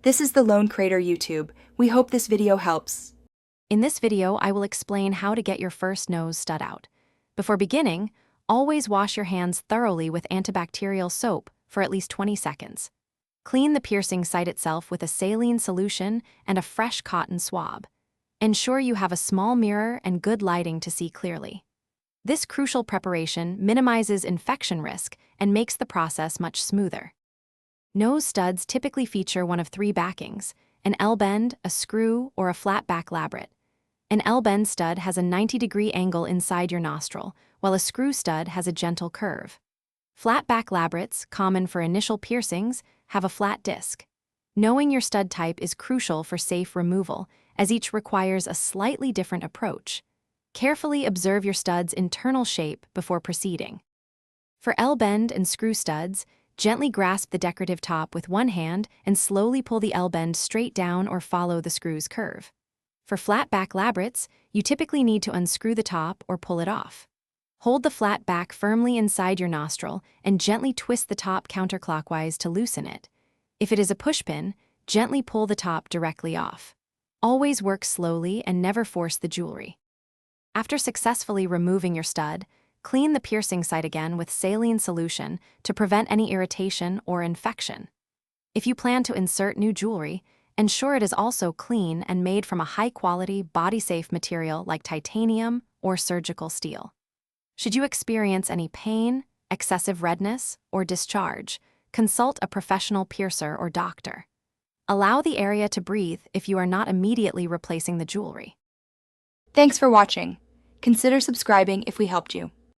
This is the Lone Crater YouTube. We hope this video helps. In this video, I will explain how to get your first nose stud out. Before beginning, always wash your hands thoroughly with antibacterial soap for at least 20 seconds. Clean the piercing site itself with a saline solution and a fresh cotton swab. Ensure you have a small mirror and good lighting to see clearly. This crucial preparation minimizes infection risk and makes the process much smoother. Nose studs typically feature one of three backings: an L-bend, a screw, or a flat back labret. An L-bend stud has a 90-degree angle inside your nostril, while a screw stud has a gentle curve. Flat back labrets, common for initial piercings, have a flat disc. Knowing your stud type is crucial for safe removal, as each requires a slightly different approach. Carefully observe your stud's internal shape before proceeding. For L-bend and screw studs, gently grasp the decorative top with one hand and slowly pull the L-bend straight down or follow the screw's curve. For flat back labrets, you typically need to unscrew the top or pull it off. Hold the flat back firmly inside your nostril and gently twist the top counterclockwise to loosen it. If it is a pushpin, gently pull the top directly off. Always work slowly and never force the jewelry. After successfully removing your stud, clean the piercing site again with saline solution to prevent any irritation or infection. If you plan to insert new jewelry, ensure it is also clean and made from a high-quality, body-safe material like titanium or surgical steel. Should you experience any pain, excessive redness, or discharge, consult a professional piercer or doctor. Allow the area to breathe if you are not immediately replacing the jewelry. Thanks for watching. Consider subscribing if we helped you.